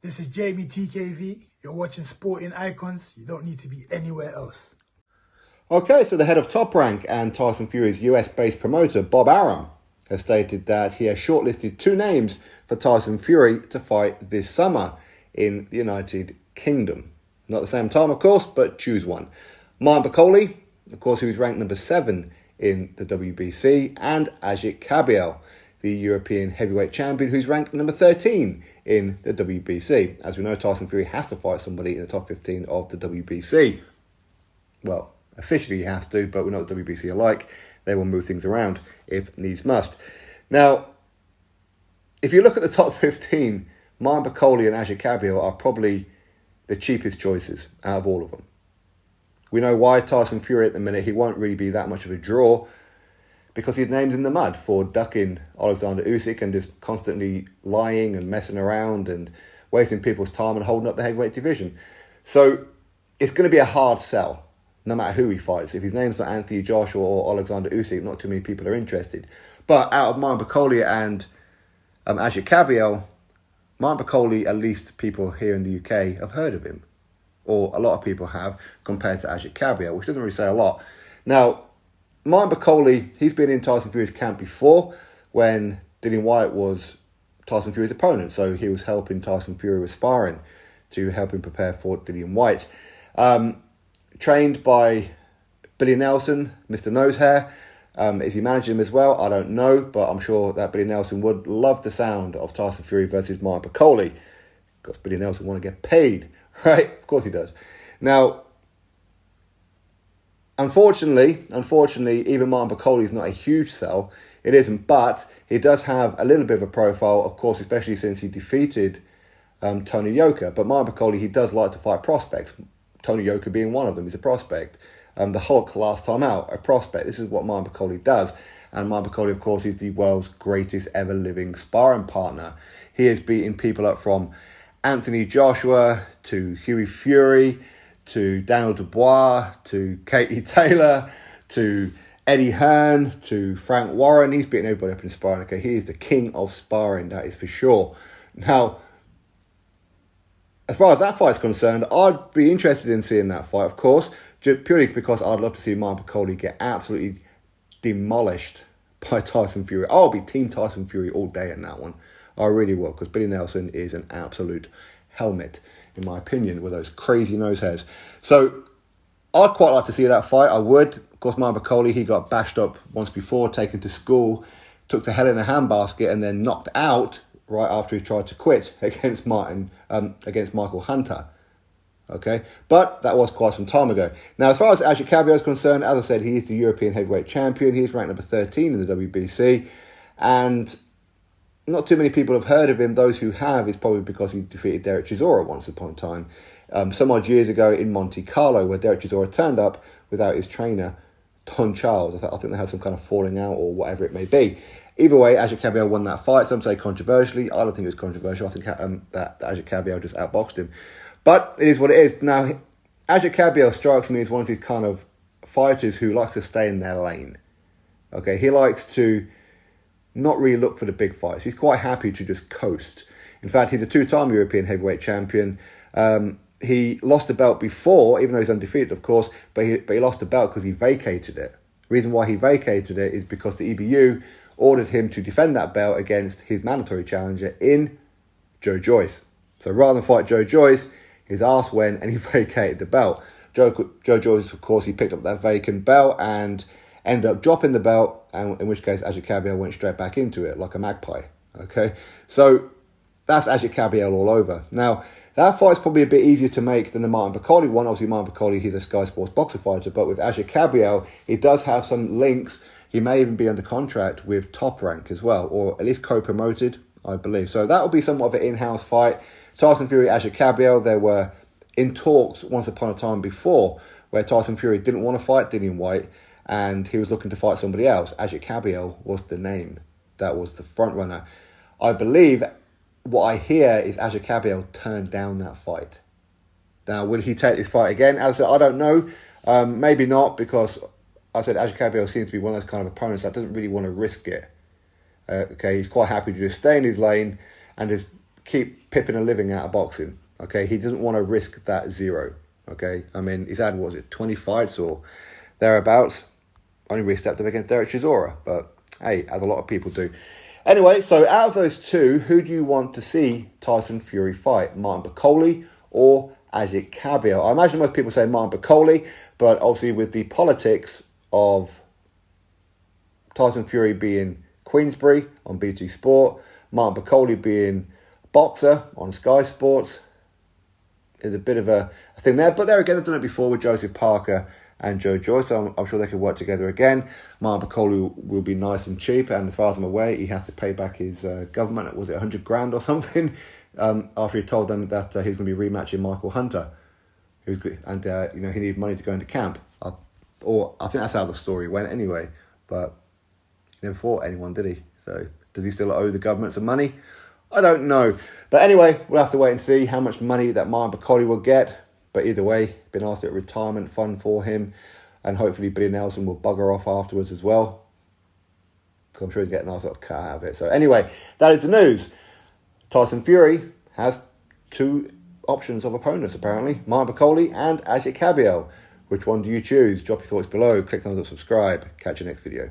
This is Jamie TKV. You're watching Sporting Icons. You don't need to be anywhere else. Okay, so the head of Top Rank and Tyson Fury's US-based promoter, Bob Arum, has stated that he has shortlisted 2 names for Tyson Fury to fight this summer in the United Kingdom. Not at the same time, of course, but choose one. Bakole, of course, who's ranked number 7 in the WBC, and Agit Kabayel, the European heavyweight champion, who's ranked number 13 in the WBC. As we know, Tyson Fury has to fight somebody in the top 15 of the WBC. Well, officially he has to, but we know what WBC are like. They will move things around if needs must. Now, if you look at the top 15, Bakole and Agit Kabayel are probably the cheapest choices out of all of them. We know why Tyson Fury at the minute, he won't really be that much of a draw because his name's in the mud for ducking Alexander Usyk and just constantly lying and messing around and wasting people's time and holding up the heavyweight division. So it's going to be a hard sell, no matter who he fights. If his name's not Anthony Joshua or Alexander Usyk, not too many people are interested. But out of Bakole and Agit Kabayel, Bakole, at least people here in the UK have heard of him. Or a lot of people have, compared to Agit Kabayel, which doesn't really say a lot. Now, Bakole, he's been in Tyson Fury's camp before when Dillian Whyte was Tyson Fury's opponent. So he was helping Tyson Fury with sparring to help him prepare for Dillian Whyte. Trained by Billy Nelson, Mr. Nosehair. Is he managing him as well? I don't know, but I'm sure that Billy Nelson would love the sound of Tyson Fury versus Bakole. Because Billy Nelson want to get paid, right? Of course he does. Now, unfortunately, even Bakole is not a huge sell. It isn't, but he does have a little bit of a profile, of course, especially since he defeated Tony Yoka. But Bakole, he does like to fight prospects. Tony Yoka being one of them, he's a prospect. The Hulk last time out, a prospect. This is what Bakole does. And Bakole, of course, is the world's greatest ever living sparring partner. He has beaten people up from Anthony Joshua to Hughie Fury to Daniel Dubois to Katie Taylor to Eddie Hearn to Frank Warren. He's beaten everybody up in sparring. Okay, he is the king of sparring, that is for sure. Now, as far as that fight's concerned, I'd be interested in seeing that fight, of course, purely because I'd love to see Bakole get absolutely demolished by Tyson Fury. I'll be Team Tyson Fury all day in that one. I really will, because Billy Nelson is an absolute helmet, in my opinion, with those crazy nose hairs. So I'd quite like to see that fight. I would. Of course, Bakole, he got bashed up once before, taken to school, took to hell in a handbasket, and then knocked out right after he tried to quit against Michael Hunter. Okay, but that was quite some time ago. Now, as far as Agit Kabayel is concerned, as I said, he is the European heavyweight champion. He's ranked number 13 in the WBC, and not too many people have heard of him. Those who have is probably because he defeated Derek Chisora once upon a time, some odd years ago in Monte Carlo, where Derek Chisora turned up without his trainer, Don Charles. I think they had some kind of falling out or whatever it may be. Either way, Agit Kabayel won that fight. Some say controversially. I don't think it was controversial. I think that Agit Kabayel just outboxed him. But it is what it is. Now, Agit Kabayel strikes me as one of these kind of fighters who likes to stay in their lane. Okay, he likes to not really look for the big fights. He's quite happy to just coast. In fact, he's a 2-time European heavyweight champion. He lost the belt before, even though he's undefeated, of course, but he lost the belt because he vacated it. The reason why he vacated it is because the EBU ordered him to defend that belt against his mandatory challenger in Joe Joyce. So rather than fight Joe Joyce, his ass went and he vacated the belt. Joe Joyce, of course, he picked up that vacant belt and ended up dropping the belt, and in which case Agit Kabayel went straight back into it like a magpie. Okay, so that's Agit Kabayel all over. Now, that fight's probably a bit easier to make than the Bakole one. Obviously, Bakole, he's a Sky Sports boxer fighter, but with Agit Kabayel, he does have some links. He may even be under contract with Top Rank as well, or at least co-promoted, I believe. So that will be somewhat of an in-house fight. Tyson Fury, Agit Kabayel, they were in talks once upon a time before where Tyson Fury didn't want to fight Dillian Whyte and he was looking to fight somebody else. Agit Kabayel was the name. That was the front runner. I believe what I hear is Agit Kabayel turned down that fight. Now, will he take this fight again? As I said, I don't know. Maybe not, because I said Agit Kabayel seems to be one of those kind of opponents that doesn't really want to risk it. Okay, he's quite happy to just stay in his lane and just keep pipping a living out of boxing. Okay, he doesn't want to risk that zero. Okay, I mean, he's had, what was it, 20 fights or thereabouts. Only really stepped up against Derek Chisora, but hey, as a lot of people do. Anyway, so out of those two, who do you want to see Tyson Fury fight? Martin Bakole or Agit Kabayel? I imagine most people say Martin Bakole, but obviously with the politics of Tyson Fury being Queensberry on BT Sport, Martin Bakole being boxer on Sky Sports, is a bit of a thing there. But there again, they've done it before with Joseph Parker and Joe Joyce, so I'm sure they could work together again. Martin Bakole will be nice and cheap, and as far as I'm aware, he has to pay back his government, was it 100 grand or something, after he told them that he was going to be rematching Michael Hunter, and he needed money to go into camp. Or I think that's how the story went anyway, but he never fought anyone, did he? So does he still owe the government some money? I don't know. But anyway, we'll have to wait and see how much money that Martin Bakole will get. But either way, been asked at retirement fund for him. And hopefully Billy Nelson will bugger off afterwards as well. Because I'm sure he'll get a nice little cut out of it. So anyway, that is the news. Tyson Fury has two options of opponents apparently. Martin Bakole and Agit Kabayel. Which one do you choose? Drop your thoughts below. Click thumbs up, subscribe. Catch you next video.